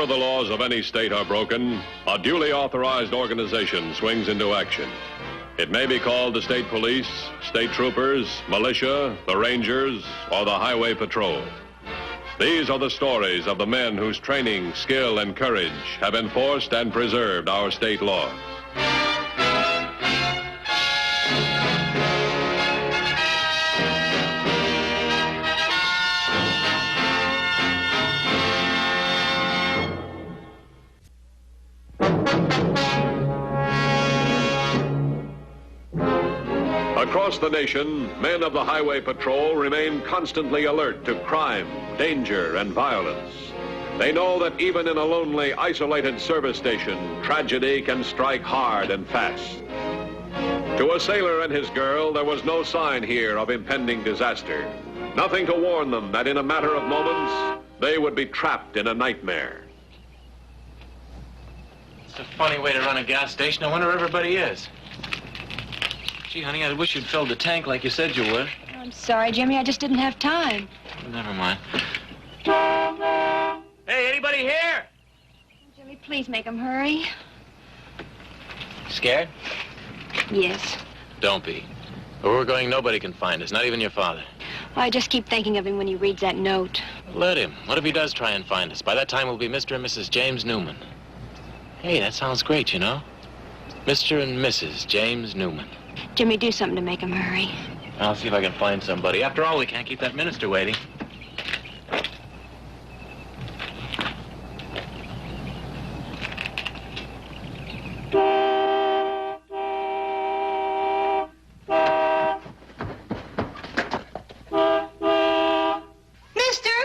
Whenever the laws of any state are broken, a duly authorized organization swings into action. It may be called the state police, state troopers, militia, the rangers, or the highway patrol. These are the stories of the men whose training, skill, and courage have enforced and preserved our state laws. Across the nation, men of the Highway Patrol remain constantly alert to crime, danger, and violence. They know that even in a lonely, isolated service station, tragedy can strike hard and fast. To a sailor and his girl, there was no sign here of impending disaster. Nothing to warn them that in a matter of moments, they would be trapped in a nightmare. It's a funny way to run a gas station. I wonder where everybody is. Gee, honey, I wish you'd filled the tank like you said you would. I'm sorry, Jimmy. I just didn't have time. Never mind. Hey, anybody here? Jimmy, please make him hurry. Scared? Yes. Don't be. Where we're going, nobody can find us, not even your father. I just keep thinking of him when he reads that note. Let him. What if he does try and find us? By that time, we'll be Mr. and Mrs. James Newman. Hey, that sounds great, you know? Mr. and Mrs. James Newman. Jimmy, do something to make him hurry. I'll see if I can find somebody. After all, we can't keep that minister waiting. Mister,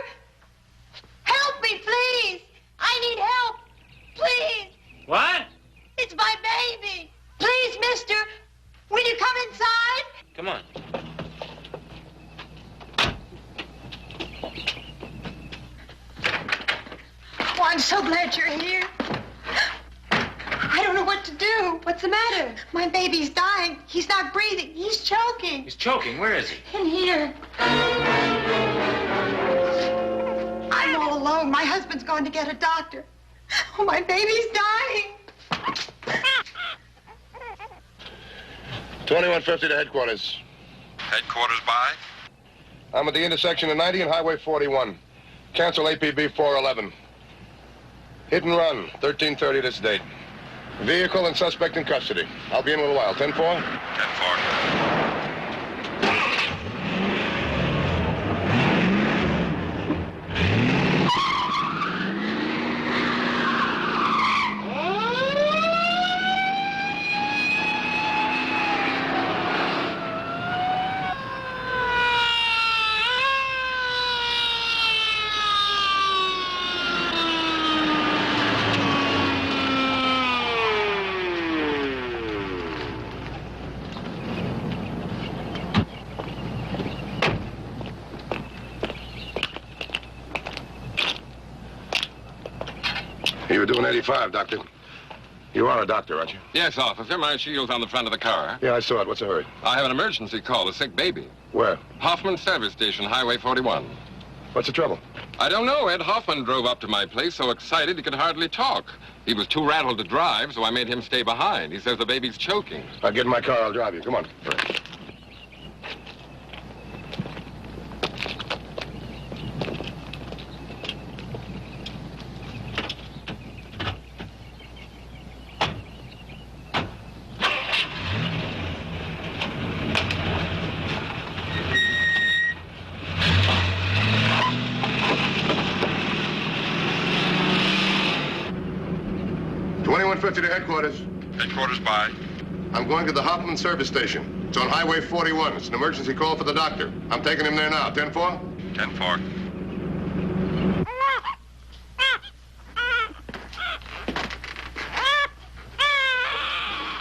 help me, please. I need help. Please. What? It's my baby. Please, mister. Will you come inside? Come on. Oh, I'm so glad you're here. I don't know what to do. What's the matter? My baby's dying. He's not breathing. He's choking. He's choking. Where is he? In here. I'm all alone. My husband's going to get a doctor. Oh, my baby's dying. 2150 to headquarters. Headquarters by? I'm at the intersection of 90 and Highway 41. Cancel APB 411. Hit and run, 13:30 this date. Vehicle and suspect in custody. I'll be in a little while. 10-4? 10-4. You were doing 85, Doctor. You are a doctor, aren't you? Yes, officer. My shield's on the front of the car. Yeah, I saw it. What's the hurry? I have an emergency call, a sick baby. Where? Hoffman Service Station, Highway 41. What's the trouble? I don't know. Ed Hoffman drove up to my place so excited he could hardly talk. He was too rattled to drive, so I made him stay behind. He says the baby's choking. I'll get in my car. I'll drive you. Come on. To headquarters. Headquarters by? I'm going to the Hoffman Service Station. It's on Highway 41. It's an emergency call for the doctor. I'm taking him there now. 10-4? 10-4.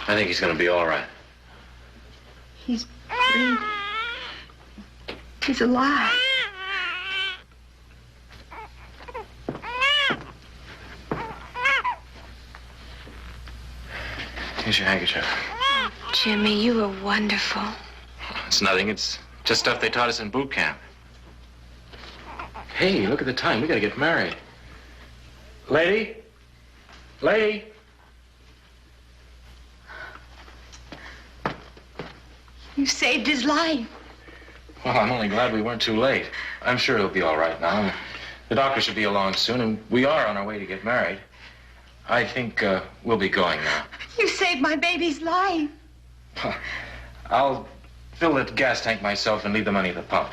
I think he's gonna be all right. He's breathing. He's alive. Here's your handkerchief. Jimmy, you were wonderful. It's nothing. It's just stuff they taught us in boot camp. Hey, look at the time. We gotta get married. Lady? Lady? You saved his life. Well, I'm only glad we weren't too late. I'm sure he'll be all right now. The doctor should be along soon, and we are on our way to get married. I think we'll be going now. You saved my baby's life. I'll fill the gas tank myself and leave the money at the pump.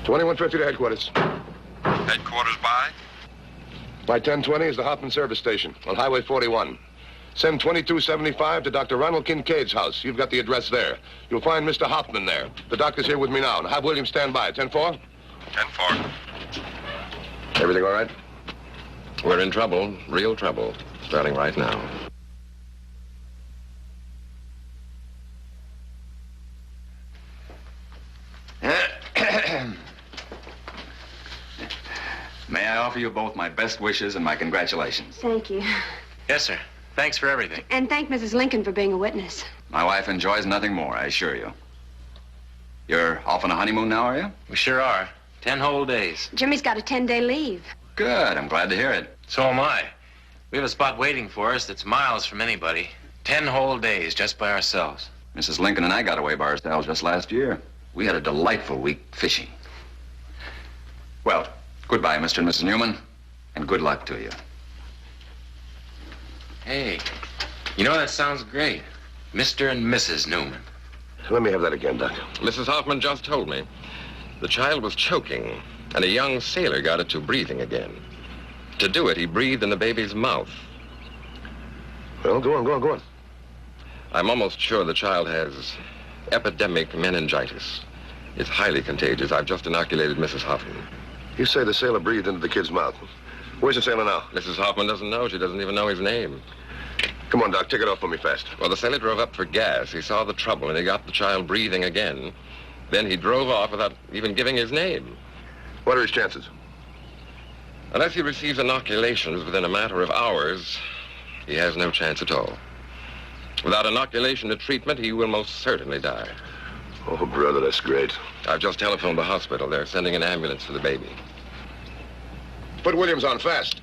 $21.50 to headquarters. Headquarters by? My 1020 is the Hoffman service station on Highway 41. Send 2275 to Dr. Ronald Kincaid's house. You've got the address there. You'll find Mr. Hoffman there. The doctor's here with me now. Now have William stand by. 10-4? 10-4. Everything all right? We're in trouble, real trouble, starting right now. May I offer you both my best wishes and my congratulations. Thank you. Yes, sir. Thanks for everything. And thank Mrs. Lincoln for being a witness. My wife enjoys nothing more, I assure you. You're off on a honeymoon now, are you? We sure are. 10 whole days. Jimmy's got a 10-day leave. Good, I'm glad to hear it. So am I. We have a spot waiting for us that's miles from anybody. 10 whole days just by ourselves. Mrs. Lincoln and I got away by ourselves just last year. We had a delightful week fishing. Well, goodbye, Mr. and Mrs. Newman, and good luck to you. Hey, you know, that sounds great. Mr. and Mrs. Newman. Let me have that again, Doc. Mrs. Hoffman just told me the child was choking, and a young sailor got it to breathing again. To do it, he breathed in the baby's mouth. Well, go on. I'm almost sure the child has epidemic meningitis. It's highly contagious. I've just inoculated Mrs. Hoffman. You say the sailor breathed into the kid's mouth. Where's the sailor now? Mrs. Hoffman doesn't know. She doesn't even know his name. Come on, Doc, take it off for me fast. Well, the sailor drove up for gas. He saw the trouble, and he got the child breathing again. Then he drove off without even giving his name. What are his chances? Unless he receives inoculations within a matter of hours, he has no chance at all. Without inoculation and treatment, he will most certainly die. Oh, brother, that's great. I've just telephoned the hospital. They're sending an ambulance for the baby. Put Williams on fast.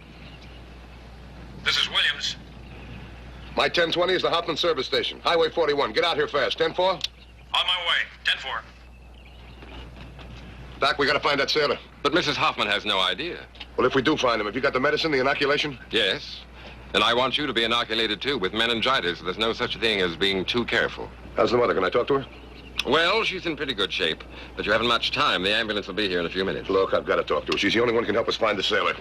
This is Williams. My 1020 is the Hoffman service station. Highway 41. Get out here fast. 10-4? On my way. 10-4. Doc, we gotta find that sailor. But Mrs. Hoffman has no idea. Well, if we do find him, have you got the medicine, the inoculation? Yes. And I want you to be inoculated, too, with meningitis. There's no such thing as being too careful. How's the mother? Can I talk to her? Well, she's in pretty good shape, but you haven't much time. The ambulance will be here in a few minutes. Look, I've got to talk to her. She's the only one who can help us find the sailor.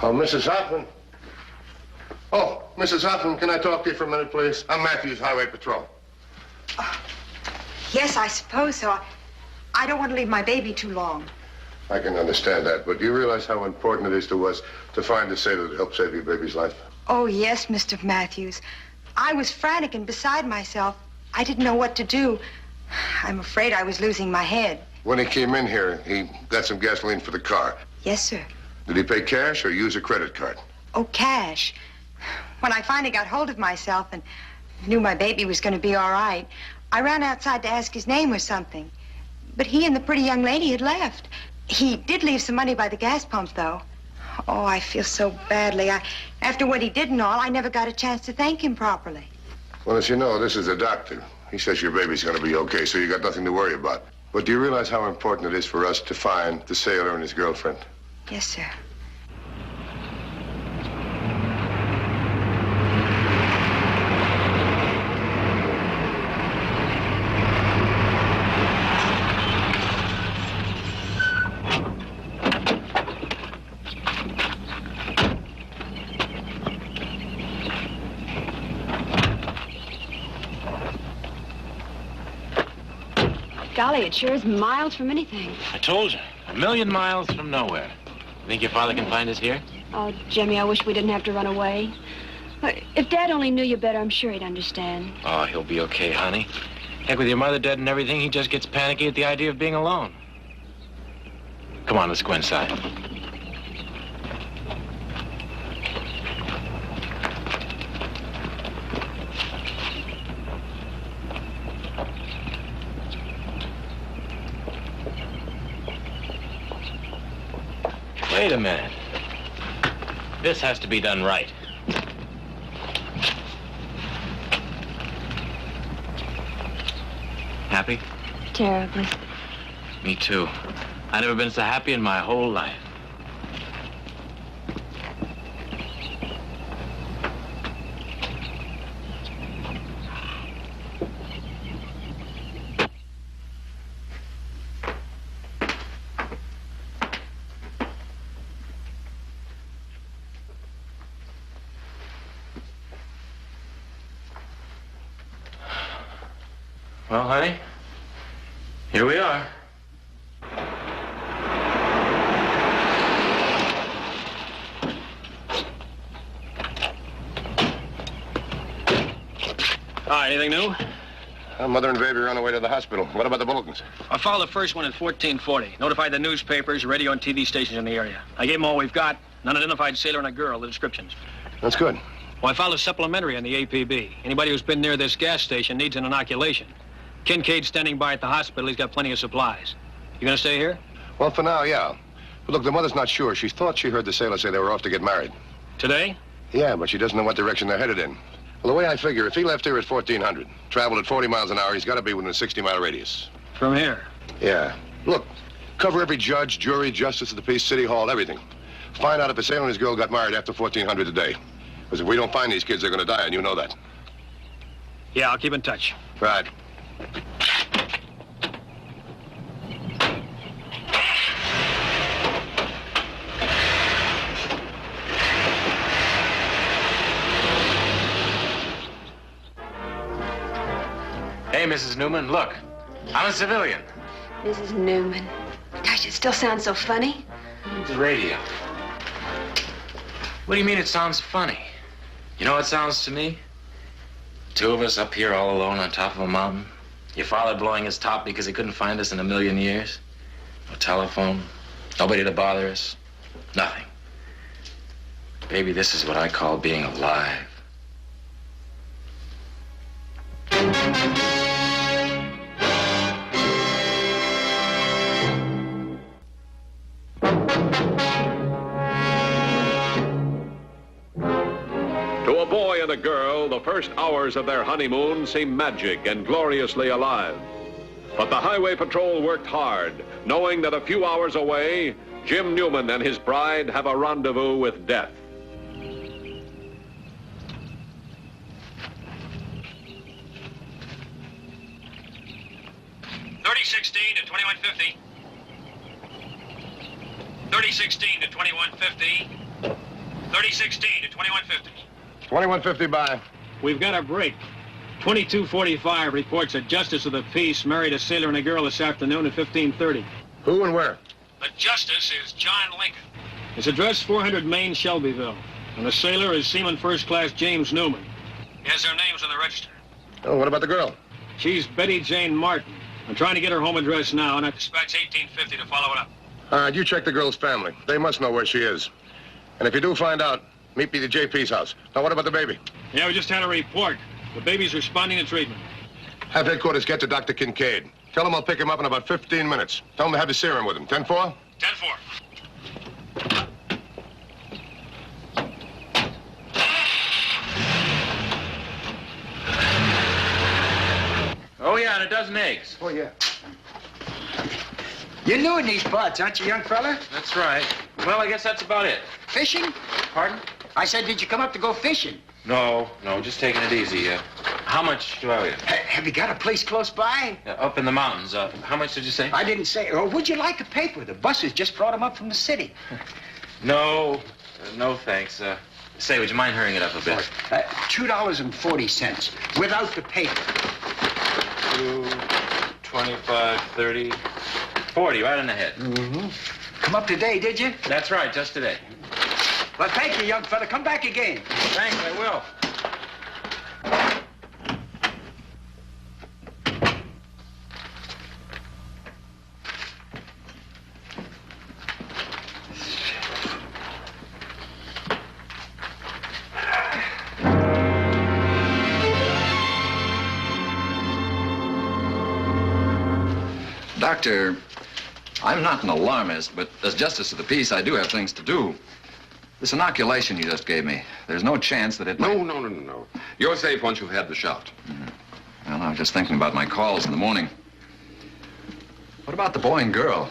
Oh, Mrs. Hoffman. Oh, Mrs. Hoffman, can I talk to you for a minute, please? I'm Matthews, Highway Patrol. Yes, I suppose so. I don't want to leave my baby too long. I can understand that, but do you realize how important it is to us to find a sailor to help save your baby's life? Oh, yes, Mr. Matthews. I was frantic and beside myself. I didn't know what to do. I'm afraid I was losing my head. When he came in here, he got some gasoline for the car. Yes, sir. Did he pay cash or use a credit card? Oh, cash. When I finally got hold of myself and knew my baby was going to be all right, I ran outside to ask his name or something. But he and the pretty young lady had left. He did leave some money by the gas pump, though. Oh, I feel so badly. After what he did and all, I never got a chance to thank him properly. Well, as you know, this is a doctor. He says your baby's going to be okay, so you got nothing to worry about. But do you realize how important it is for us to find the sailor and his girlfriend? Yes, sir. golly, it sure is miles from anything. I told you, 1,000,000 miles from nowhere. Think your father can find us here? Oh, Jimmy, I wish we didn't have to run away. If Dad only knew you better, I'm sure he'd understand. Oh, he'll be okay, honey. Heck, with your mother dead and everything, he just gets panicky at the idea of being alone. Come on, let's go inside. Wait a minute. This has to be done right. Happy? Terribly. Me too. I've never been so happy in my whole life. Well, honey, here we are. Hi, anything new? Mother and baby are on the way to the hospital. What about the bulletins? I filed the first one at 1440. Notified the newspapers, radio and TV stations in the area. I gave them all we've got. An unidentified sailor and a girl, the descriptions. That's good. Well, I filed a supplementary on the APB. Anybody who's been near this gas station needs an inoculation. Kincaid's standing by at the hospital. He's got plenty of supplies. You gonna stay here? Well, for now, yeah. But look, the mother's not sure. She thought she heard the sailor say they were off to get married. Today? Yeah, but she doesn't know what direction they're headed in. Well, the way I figure, if he left here at 1400, traveled at 40 miles an hour, he's got to be within a 60-mile radius. From here? Yeah. Look, cover every judge, jury, justice of the peace, city hall, everything. Find out if the sailor and his girl got married after 1400 today. Because if we don't find these kids, they're going to die, and you know that. Yeah, I'll keep in touch. Right. Hey, Mrs. Newman, look. I'm a civilian. Mrs. Newman. Gosh, it still sounds so funny. The radio. What do you mean it sounds funny? You know what it sounds to me? Two of us up here all alone on top of a mountain. Your father blowing his top because he couldn't find us in 1,000,000 years. No telephone. Nobody to bother us. Nothing. Baby, this is what I call being alive. To a boy and a girl, the first hours of their honeymoon seem magic and gloriously alive. But the Highway Patrol worked hard, knowing that a few hours away, Jim Newman and his bride have a rendezvous with death. $30.16 to $21.50. $30.16 to $21.50. $30.16 to $21.50. 2150 by. We've got a break. 2245 reports that Justice of the Peace married a sailor and a girl this afternoon at 1530. Who and where? The justice is John Lincoln. His address, 400 Main, Shelbyville. And the sailor is Seaman First Class James Newman. Yes, their names on the register. Oh, what about the girl? She's Betty Jane Martin. I'm trying to get her home address now, and I... Dispatch 1850 to follow it up. All right, you check the girl's family. They must know where she is. And if you do find out, meet me at JP's house. Now, what about the baby? Yeah, we just had a report. The baby's responding to treatment. Have headquarters get to Dr. Kincaid. Tell him I'll pick him up in about 15 minutes. Tell him to have his serum with him. 10-4? 10-4. Oh, yeah, and a dozen eggs. Oh, yeah. You're new in these parts, aren't you, young fella? That's right. Well, I guess that's about it. Fishing? Pardon? I said, did you come up to go fishing? No, just taking it easy. How much do I owe you? Have you got a place close by? Up in the mountains. How much did you say? I didn't say. Or would you like a paper? The buses just brought them up from the city. No, thanks. Say, would you mind hurrying it up a bit? $2.40 without the paper. 25, 30, 40, right in the head. Come up today, did you? That's right, just today. Well, thank you, young fella. Come back again. Thanks, I will. Doctor, I'm not an alarmist, but as Justice of the Peace, I do have things to do. This inoculation you just gave me, there's no chance that it might... No. You're safe once you've had the shot. Well, I was just thinking about my calls in the morning. What about the boy and girl?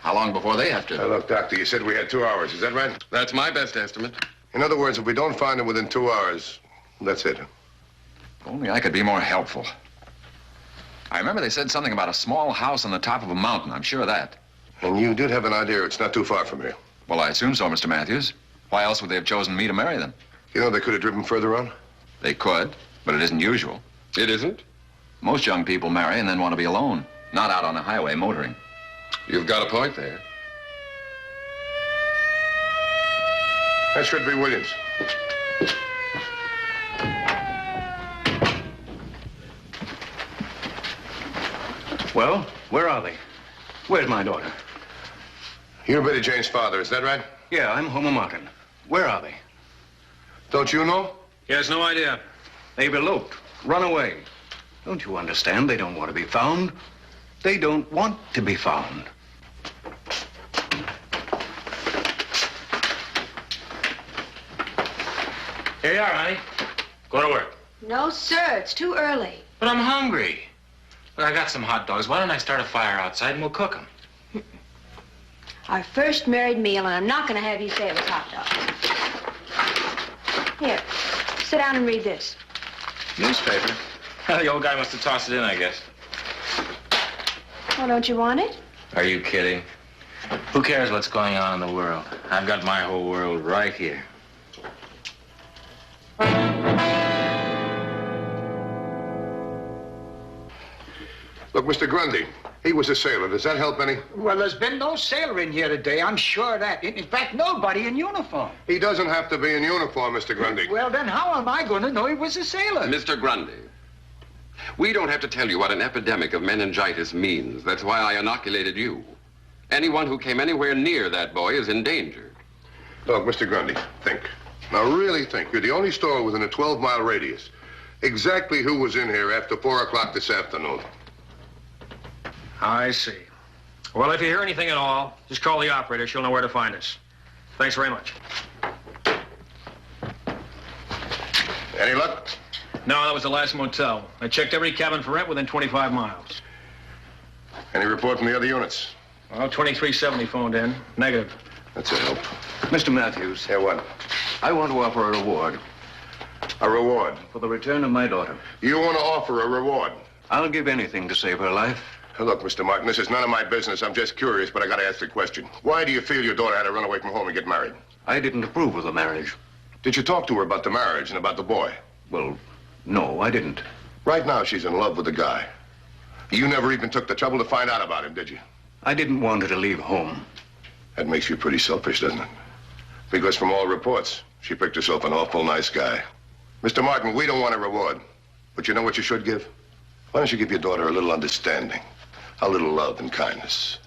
How long before they have to... Look, Doctor, you said we had 2 hours. Is that right? That's my best estimate. In other words, if we don't find them within 2 hours, that's it. If only I could be more helpful. I remember they said something about a small house on the top of a mountain. I'm sure of that. And you did have an idea it's not too far from here. Well, I assume so, Mr. Matthews. Why else would they have chosen me to marry them? You know, they could have driven further on. They could, but it isn't usual. It isn't? Most young people marry and then want to be alone, not out on a highway motoring. You've got a point there. That should be Williams. Well, where are they? Where's my daughter? You're Betty Jane's father, is that right? Yeah, I'm Homer Martin. Where are they? Don't you know? He has no idea. They've eloped, run away. Don't you understand? They don't want to be found. They don't want to be found. Here you are, honey. Go to work. No, sir. It's too early. But I'm hungry. Look, I got some hot dogs. Why don't I start a fire outside and we'll cook them? Our first married meal, and I'm not going to have you say it was hot dogs. Here, sit down and read this. Newspaper? The old guy must have tossed it in, I guess. Oh, don't you want it? Are you kidding? Who cares what's going on in the world? I've got my whole world right here. Look, Mr. Grundy, he was a sailor. Does that help any? Well, there's been no sailor in here today. I'm sure of that. In fact, nobody in uniform. He doesn't have to be in uniform, Mr. Grundy. Well, then how am I going to know he was a sailor? Mr. Grundy, we don't have to tell you what an epidemic of meningitis means. That's why I inoculated you. Anyone who came anywhere near that boy is in danger. Look, Mr. Grundy, think. Now, really think. You're the only store within a 12-mile radius. Exactly who was in here after 4 o'clock this afternoon? I see. Well, if you hear anything at all, just call the operator. She'll know where to find us. Thanks very much. Any luck? No, that was the last motel. I checked every cabin for rent within 25 miles. Any report from the other units? Well, 2370 phoned in. Negative. That's a help. Mr. Matthews, Yeah, what? I want to offer a reward A reward. for the return of my daughter. You want to offer a reward? I'll give anything to save her life. Look, Mr. Martin, this is none of my business. I'm just curious, but I got to ask the question. Why do you feel your daughter had to run away from home and get married? I didn't approve of the marriage. Did you talk to her about the marriage and about the boy? Well, no, I didn't. Right now, she's in love with the guy. You never even took the trouble to find out about him, did you? I didn't want her to leave home. That makes you pretty selfish, doesn't it? Because from all reports, she picked herself an awful nice guy. Mr. Martin, we don't want a reward. But you know what you should give? Why don't you give your daughter a little understanding? A little love and kindness.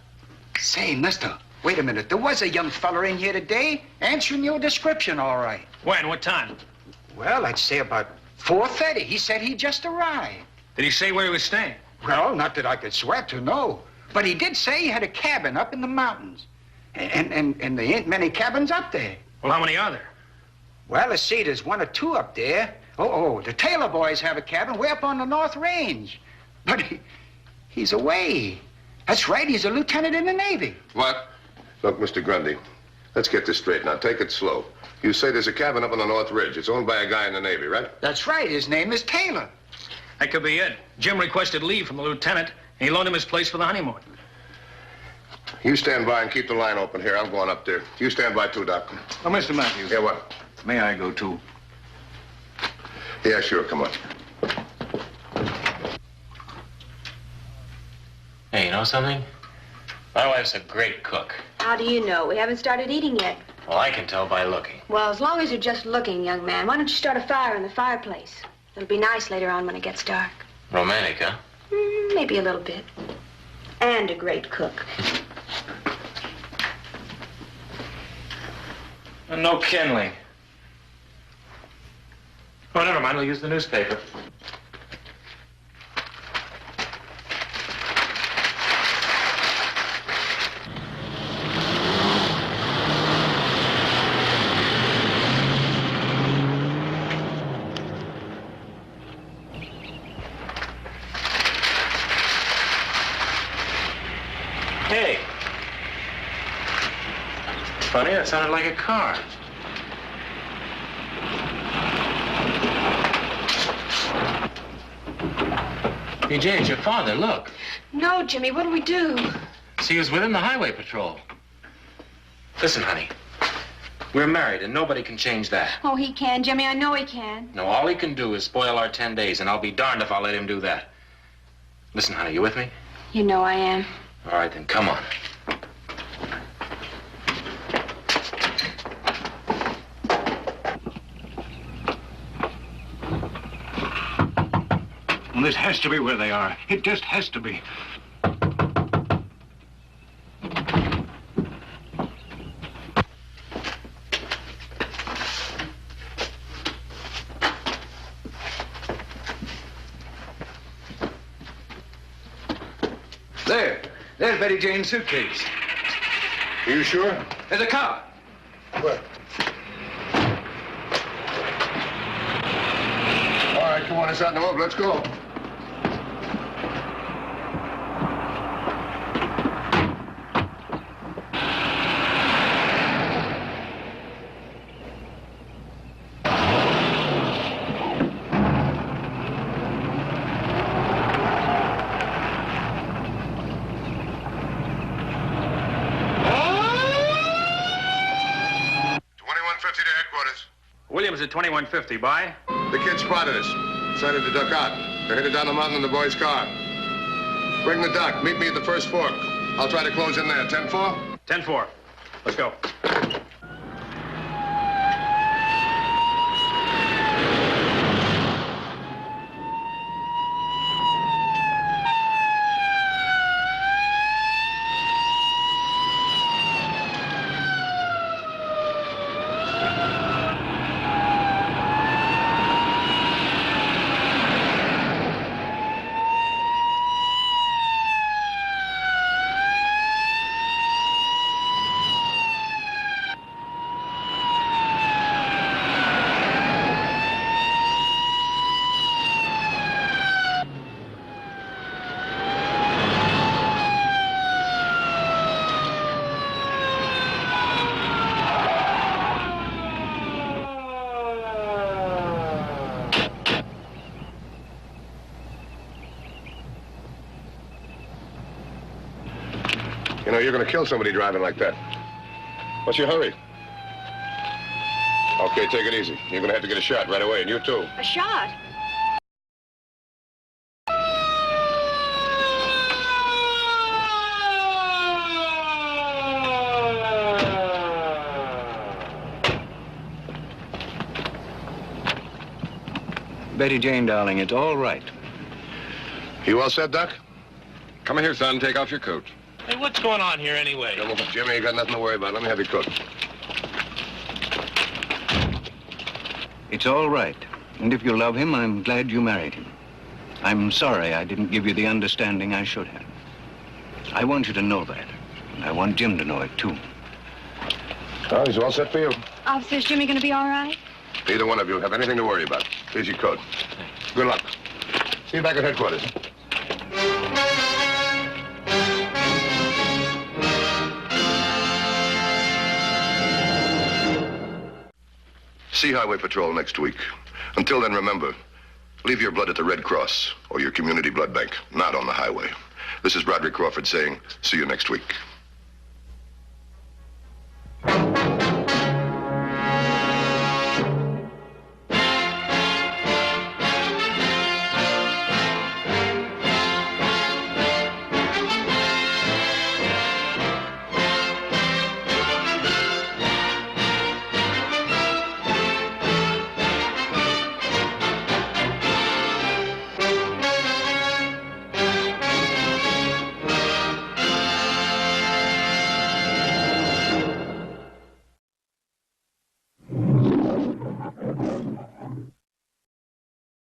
Say, mister, wait a minute. There was a young feller in here today answering your description all right. When? What time? Well, I'd say about 4:30. He said he just arrived. Did he say where he was staying? Well, not that I could swear to, no. But he did say he had a cabin up in the mountains. And there ain't many cabins up there. Well, how many are there? Well, let's see, there's 1 or 2 up there. Oh, the Taylor boys have a cabin way up on the North Range. But he's away. That's right, he's a lieutenant in the Navy. What? Look, Mr. Grundy, let's get this straight now. Take it slow. You say there's a cabin up on the North Ridge. It's owned by a guy in the Navy, right? That's right, his name is Taylor. That could be it. Jim requested leave from the lieutenant, and he loaned him his place for the honeymoon. You stand by and keep the line open here. I'm going up there. You stand by too, Doc. Oh, Mr. Matthews. Yeah, what? May I go too? Yeah, sure. Come on. Hey, you know something? My wife's a great cook. How do you know? We haven't started eating yet. Well, I can tell by looking. Well, as long as you're just looking, young man, why don't you start a fire in the fireplace? It'll be nice later on when it gets dark. Romantic, huh? Maybe a little bit. And a great cook. And no kindling. Oh, never mind. We'll use the newspaper. Hey. Funny, that sounded like a car. Hey, Jane, it's your father, look. No, Jimmy, what do we do? See, he was with him, the highway patrol. Listen, honey. We're married, and nobody can change that. Oh, he can, Jimmy. I know he can. No, all he can do is spoil our 10 days, and I'll be darned if I'll let him do that. Listen, honey, you with me? You know I am. All right, then, come on. Well, this has to be where they are. It just has to be. There's Betty Jane's suitcase. Are you sure? There's a car. Where? All right, come on, it's out in the road. Let's go. Williams at 2150, by? The kid spotted us. Decided to duck out. They're headed down the mountain in the boy's car. Bring the dock. Meet me at the first fork. I'll try to close in there. 10-4? 10-4. Let's go. You know, you're going to kill somebody driving like that. What's your hurry? Okay, take it easy. You're going to have to get a shot right away, and you too. A shot? Betty Jane, darling, it's all right. You all set, Doc? Come here, son. Take off your coat. Hey, what's going on here anyway? Jimmy, you got nothing to worry about. Let me have your coat. It's all right. And if you love him, I'm glad you married him. I'm sorry I didn't give you the understanding I should have. I want you to know that. And I want Jim to know it, too. Oh, he's all set for you. Officer's Jimmy gonna be all right? Neither one of you have anything to worry about. Here's your coat. Good luck. See you back at headquarters. See Highway Patrol next week. Until then, remember, leave your blood at the Red Cross or your community blood bank, not on the highway. This is Broderick Crawford saying, see you next week.